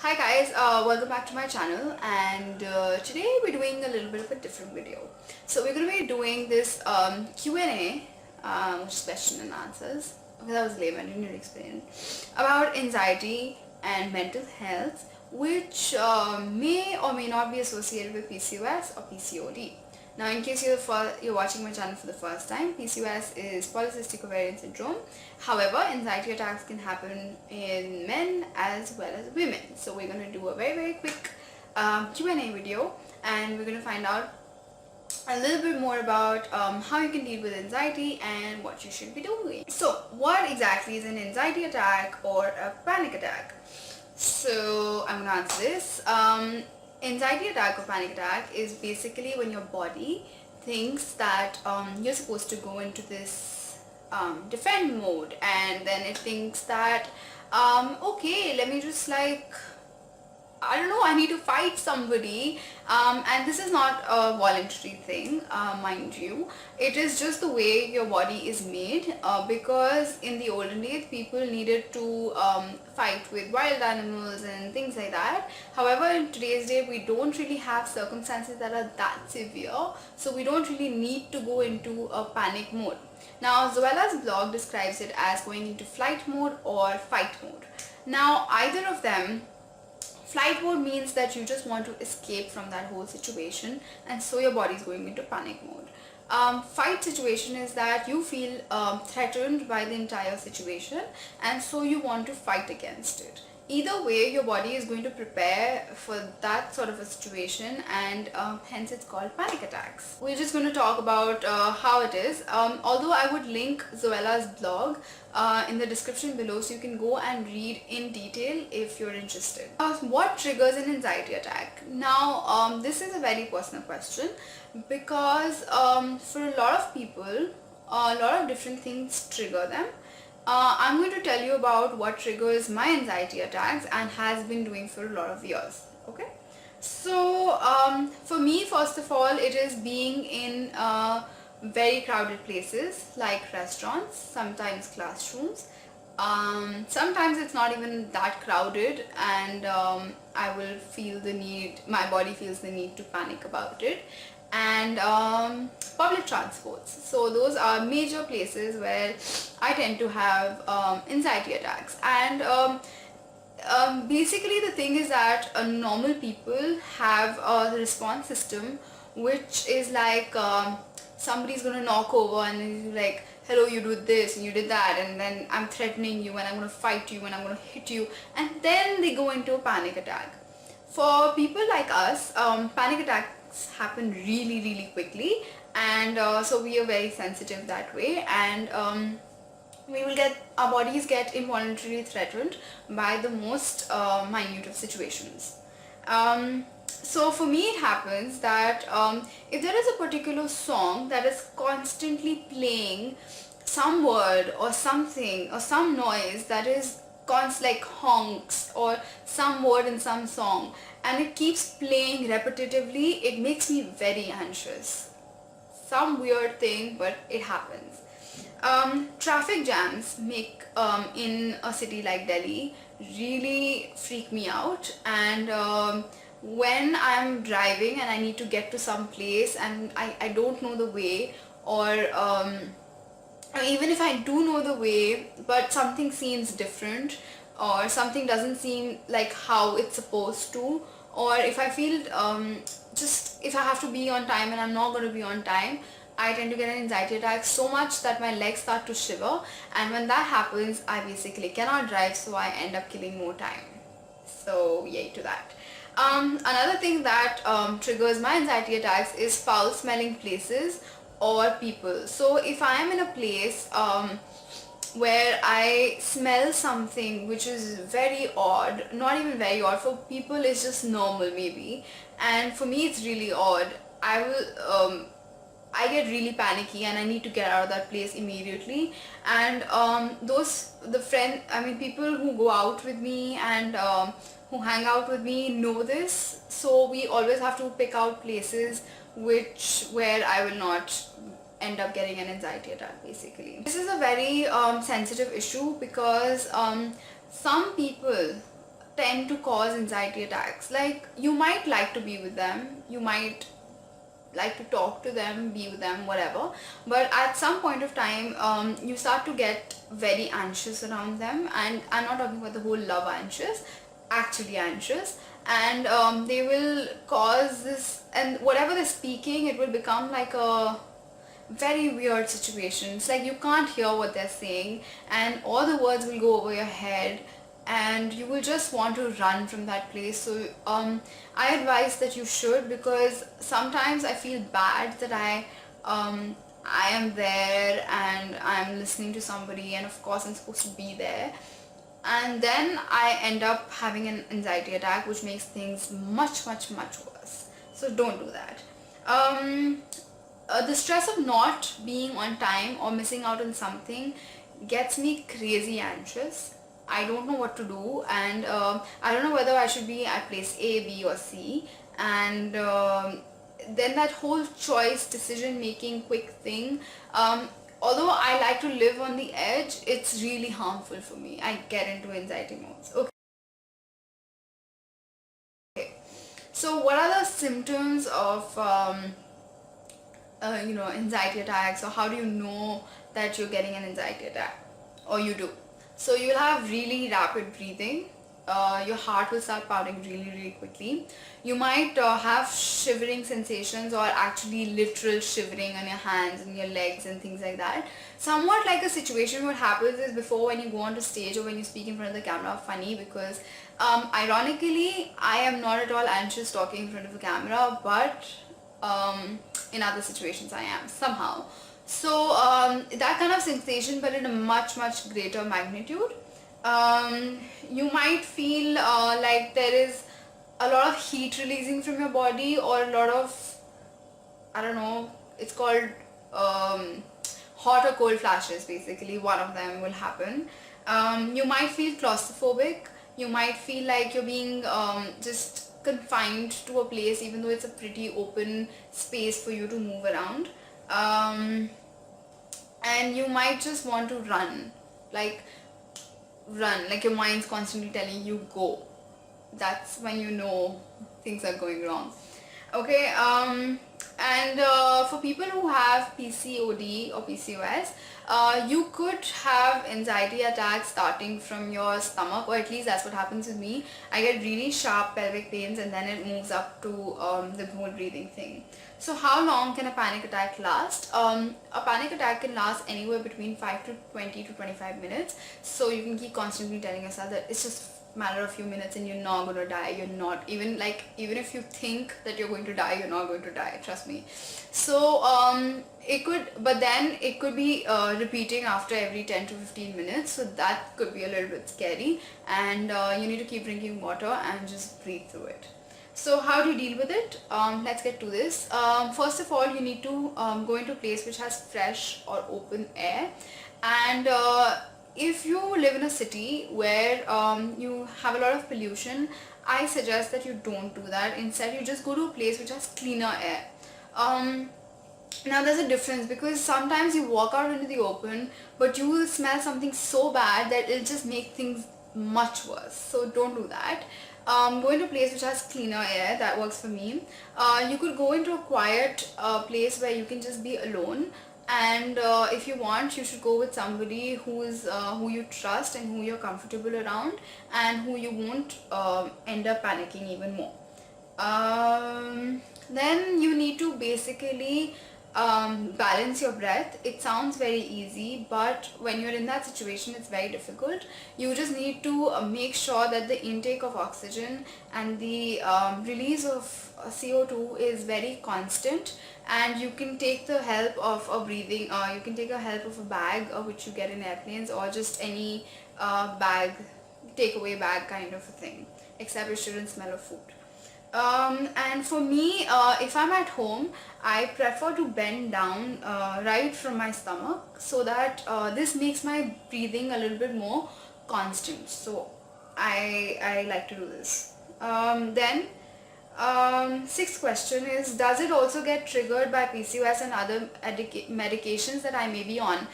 Hi guys, welcome back to my channel, and today we're doing a little bit of a different video. So we're going to be doing this Q&A, which is question and answers, because I was lame, I didn't really explain, about anxiety and mental health, which may or may not be associated with PCOS or PCOD. Now, in case you're watching my channel for the first time, PCOS is polycystic ovarian syndrome. However, anxiety attacks can happen in men as well as women. So we're going to do a very quick Q&A video, and we're going to find out a little bit more about how you can deal with anxiety and what you should be doing. So what exactly is an anxiety attack or a panic attack? So I'm going to answer this. Anxiety attack or panic attack is basically when your body thinks that you're supposed to go into this defend mode, and then it thinks that okay, let me just I don't know, I need to fight somebody, and this is not a voluntary thing, mind you. It is just the way your body is made, because in the olden days people needed to fight with wild animals and things like that. However, in today's day we don't really have circumstances that are that severe, so we don't really need to go into a panic mode. Now, Zoella's blog describes it as going into flight mode or fight mode. Now, either of them, flight mode means that you just want to escape from that whole situation, and so your body is going into panic mode. Fight situation is that you feel threatened by the entire situation, and so you want to fight against it. Either way, your body is going to prepare for that sort of a situation, and hence it's called panic attacks. We're just going to talk about how it is, although I would link Zoella's blog in the description below, so you can go and read in detail if you're interested. What triggers an anxiety attack? Now, this is a very personal question, because for a lot of people, a lot of different things trigger them. I'm going to tell you about what triggers my anxiety attacks and has been doing for a lot of years. Okay, so for me, first of all, it is being in very crowded places like restaurants, sometimes classrooms. Sometimes it's not even that crowded, and I will feel the need, my body feels the need to panic about it. And public transports, so those are major places where I tend to have anxiety attacks. And basically the thing is that normal people have a response system which is like somebody's gonna knock over and he's like, hello, you do this and you did that, and then I'm threatening you and I'm gonna fight you and I'm gonna hit you, and then they go into a panic attack. For people like us, panic attacks happen really quickly, and so we are very sensitive that way, and our bodies get involuntarily threatened by the most minute of situations. So for me it happens that if there is a particular song that is constantly playing some word or something or some noise that is like honks or some word in some song, and it keeps playing repetitively, it makes me very anxious. Some weird thing, but it happens. Traffic jams make in a city like Delhi really freak me out, and when I'm driving and I need to get to some place and I don't know the way, or even if I do know the way but something seems different, or something doesn't seem like how it's supposed to, or if I feel just if I have to be on time and I'm not going to be on time, I tend to get an anxiety attack so much that my legs start to shiver, and when that happens I basically cannot drive, so I end up killing more time. So yay to that. Another thing that triggers my anxiety attacks is foul smelling places or people. So if I am in a place where I smell something which is very odd, not even very odd, for people it's just normal maybe, and for me it's really odd, I get really panicky and I need to get out of that place immediately. And people who go out with me and who hang out with me know this, so we always have to pick out places where I will not end up getting an anxiety attack basically. This is a very sensitive issue, because some people tend to cause anxiety attacks. Like, you might like to be with them, you might like to talk to them, be with them, whatever, but at some point of time you start to get very anxious around them. And I'm not talking about the whole love anxious, actually anxious. And they will cause this, and whatever they're speaking, it will become like a very weird situation. It's like you can't hear what they're saying, and all the words will go over your head, and you will just want to run from that place. So I advise that you should, because sometimes I feel bad that I am there and I'm listening to somebody, and of course I'm supposed to be there, and then I end up having an anxiety attack, which makes things much worse. So don't do that. The stress of not being on time or missing out on something gets me crazy anxious. I don't know what to do, and I don't know whether I should be at place A, B or C. And then that whole choice, decision making, quick thing, although I like to live on the edge, it's really harmful for me. I get into anxiety modes. Okay, so what are the symptoms of anxiety attacks, or how do you know that you're getting an anxiety attack, or you do? So you'll have really rapid breathing, your heart will start pounding really quickly. You might have shivering sensations, or actually literal shivering on your hands and your legs and things like that. Somewhat like a situation, what happens is, before, when you go onto stage or when you speak in front of the camera, funny, because ironically I am not at all anxious talking in front of a camera, but in other situations I am somehow. So that kind of sensation, but in a much greater magnitude. You might feel like there is a lot of heat releasing from your body, or a lot of, I don't know, it's called hot or cold flashes. Basically, one of them will happen. You might feel claustrophobic. You might feel like you're being just confined to a place, even though it's a pretty open space for you to move around. And you might just want to run, like your mind's constantly telling you go. That's when you know things are going wrong. Okay, and for people who have PCOD or PCOS, you could have anxiety attacks starting from your stomach, or at least that's what happens with me. I get really sharp pelvic pains, and then it moves up to the whole breathing thing. So how long can a panic attack last? A panic attack can last anywhere between 5 to 20 to 25 minutes. So you can keep constantly telling yourself that it's just a matter of a few minutes and you're not going to die. You're not, even if you think that you're going to die, you're not going to die, trust me. So it could be repeating after every 10 to 15 minutes. So that could be a little bit scary, and you need to keep drinking water and just breathe through it. So how do you deal with it? Let's get to this. First of all, you need to go into a place which has fresh or open air. And if you live in a city where you have a lot of pollution, I suggest that you don't do that. Instead, you just go to a place which has cleaner air. Now there's a difference, because sometimes you walk out into the open, but you will smell something so bad that it'll just make things much worse. So don't do that. Go into a place which has cleaner air. That works for me. You could go into a quiet place where you can just be alone, and if you want, you should go with somebody who you trust and who you're comfortable around, and who you won't end up panicking even more. Then you need to basically balance your breath. It sounds very easy, but when you're in that situation, it's very difficult. You just need to make sure that the intake of oxygen and the release of CO2 is very constant, and you can take the help of a breathing, you can take a help of a bag which you get in airplanes, or just any bag, takeaway bag kind of a thing, except it shouldn't smell of food. And for me, if I'm at home, I prefer to bend down right from my stomach, so that this makes my breathing a little bit more constant. So I like to do this. Then sixth question is, does it also get triggered by PCOS and other medications that I may be on?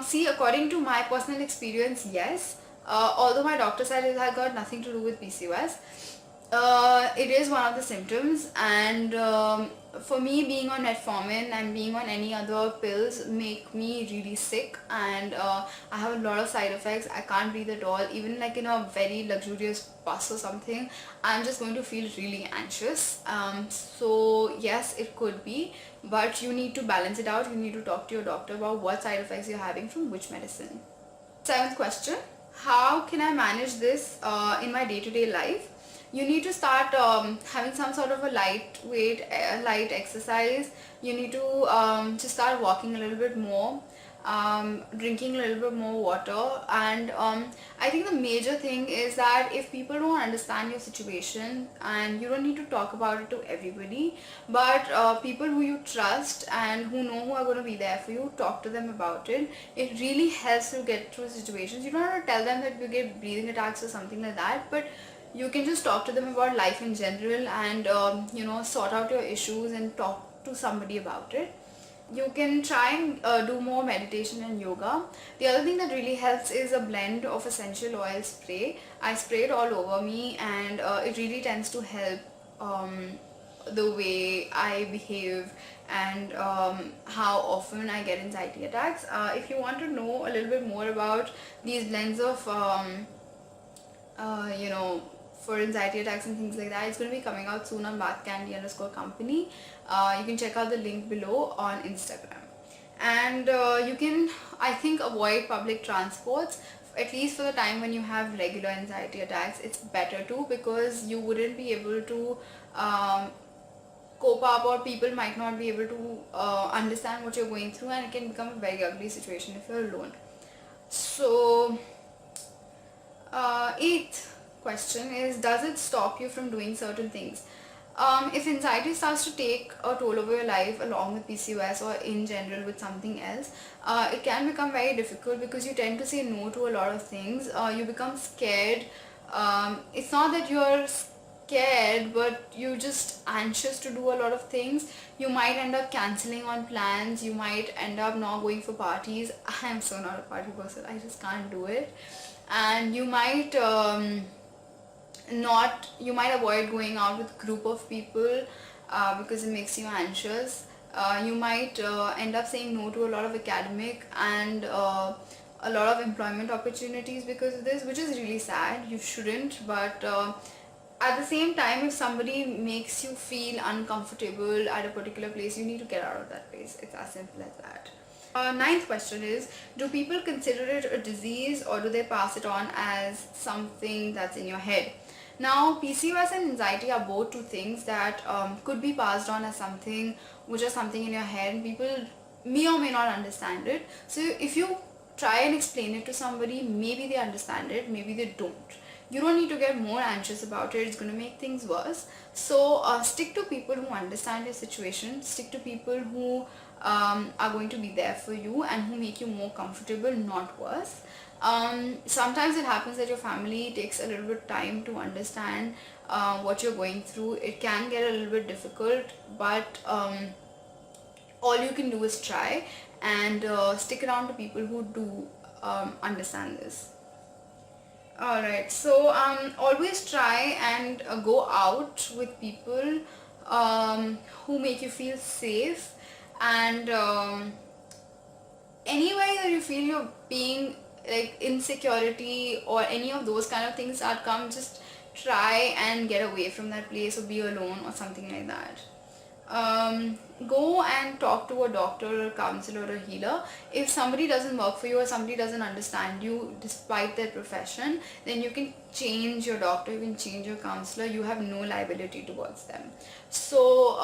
See, according to my personal experience, yes. Although my doctor said it had got nothing to do with PCOS, it is one of the symptoms, and for me, being on metformin and being on any other pills make me really sick, and I have a lot of side effects. I can't breathe at all. Even like in a very luxurious bus or something, I'm just going to feel really anxious. So yes, it could be, but you need to balance it out. You need to talk to your doctor about what side effects you're having from which medicine. Seventh question: how can I manage this in my day-to-day life? You need to start having some sort of a light exercise. You need to just start walking a little bit more, drinking a little bit more water, and I think the major thing is that if people don't understand your situation, and you don't need to talk about it to everybody, but people who you trust and who know who are going to be there for you, talk to them about it. It really helps you get through situations. You don't have to tell them that you get breathing attacks or something like that, but you can just talk to them about life in general, and sort out your issues and talk to somebody about it. You can try and do more meditation and yoga. The other thing that really helps is a blend of essential oil spray. I spray it all over me, and it really tends to help the way I behave, and how often I get anxiety attacks. If you want to know a little bit more about these blends of for anxiety attacks and things like that, it's going to be coming out soon on bathcandy_company. You can check out the link below on Instagram. And you can, I think, avoid public transports, at least for the time when you have regular anxiety attacks. It's better to, because you wouldn't be able to cope up, or people might not be able to understand what you're going through, and it can become a very ugly situation if you're alone. So eighth question is, does it stop you from doing certain things? If anxiety starts to take a toll over your life along with PCOS, or in general with something else, it can become very difficult, because you tend to say no to a lot of things. You become scared. It's not that you're scared, but you're just anxious to do a lot of things. You might end up cancelling on plans. You might end up not going for parties. I'm so not a party person. I just can't do it. And you might avoid going out with a group of people because it makes you anxious. You might end up saying no to a lot of academic and a lot of employment opportunities because of this, which is really sad. You shouldn't, but at the same time, if somebody makes you feel uncomfortable at a particular place, you need to get out of that place. It's as simple as that. Ninth question is, do people consider it a disease, or do they pass it on as something that's in your head? Now, PCOS and anxiety are both two things that could be passed on as something which is something in your head. People may or may not understand it. So if you try and explain it to somebody, maybe they understand it, maybe they don't. You don't need to get more anxious about it. It's going to make things worse. So stick to people who understand your situation. Stick to people who are going to be there for you and who make you more comfortable, not worse. Sometimes it happens that your family takes a little bit time to understand what you're going through. It can get a little bit difficult, but all you can do is try and stick around to people who do understand this. Alright, so always try and go out with people who make you feel safe, and anywhere that you feel you're being like insecurity or any of those kind of things that come, just try and get away from that place or be alone or something like that. Go and talk to a doctor or counselor or healer. If somebody doesn't work for you or somebody doesn't understand you despite their profession, then you can change your doctor, you can change your counselor. You have no liability towards them. So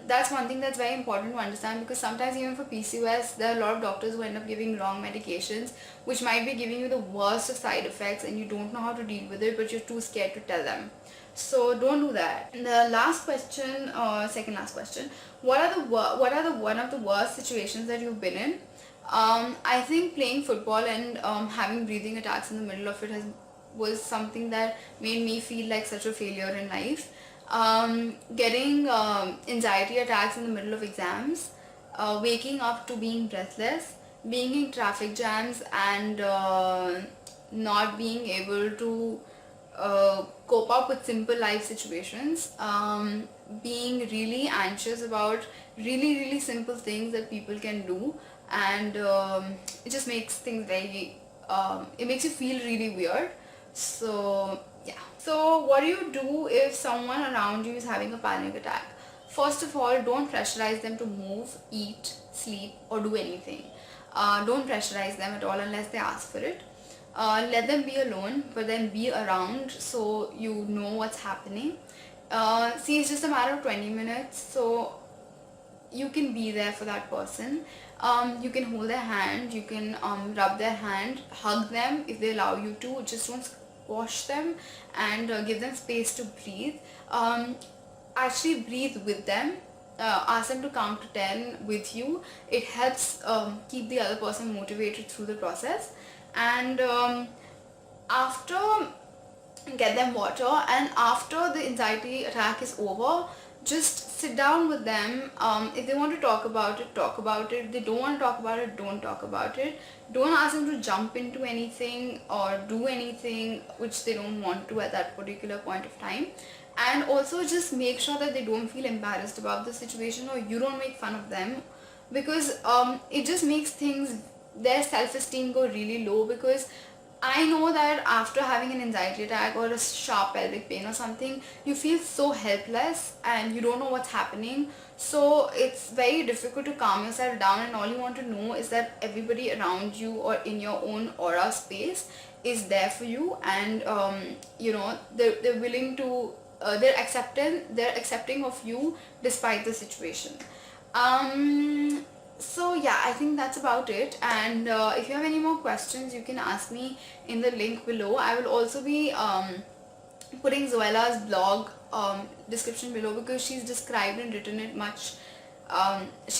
that's one thing that's very important to understand, because sometimes even for PCOS, there are a lot of doctors who end up giving wrong medications which might be giving you the worst of side effects, and you don't know how to deal with it, but you're too scared to tell them. So don't do that. The last question, second last question, what are the one of the worst situations that you've been in? I think playing football and having breathing attacks in the middle of it was something that made me feel like such a failure in life. Getting anxiety attacks in the middle of exams, waking up to being breathless, being in traffic jams, and not being able to cope up with simple life situations, being really anxious about really simple things that people can do, and it just makes things very, it makes you feel really weird. So yeah. So what do you do if someone around you is having a panic attack? First of all, don't pressurize them to move, eat, sleep, or do anything. Don't pressurize them at all unless they ask for it. Let them be alone, but then be around so you know what's happening. See, it's just a matter of 20 minutes, so you can be there for that person. You can hold their hand, you can rub their hand, hug them if they allow you to. Just don't squash them, and give them space to breathe. Actually breathe with them. Ask them to count to 10 with you. It helps keep the other person motivated through the process. And after, get them water, and after the anxiety attack is over, just sit down with them. If they want to talk about it, talk about it. If they don't want to talk about it, don't talk about it. Don't ask them to jump into anything or do anything which they don't want to at that particular point of time. And also just make sure that they don't feel embarrassed about the situation, or you don't make fun of them, because it just makes things, their self-esteem go really low. Because I know that after having an anxiety attack or a sharp pelvic pain or something, you feel so helpless and you don't know what's happening. So it's very difficult to calm yourself down, and all you want to know is that everybody around you or in your own aura space is there for you, and you know, they're willing to, they're accepting of you despite the situation. So yeah, I think that's about it. And if you have any more questions, you can ask me in the link below. I will also be putting Zoella's blog description below, because she's described and written it much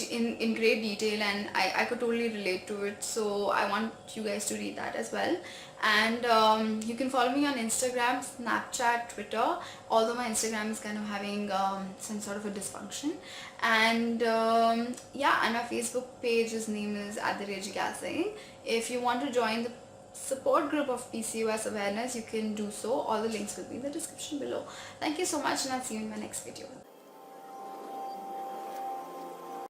in great detail, and I could totally relate to it. So I want you guys to read that as well. And you can follow me on Instagram, Snapchat, Twitter, although my Instagram is kind of having some sort of a dysfunction. And yeah, and my Facebook page's name is @the If you want to join the support group of PCOS awareness, you can do so. All the links will be in the description below. Thank you so much, and I'll see you in my next video.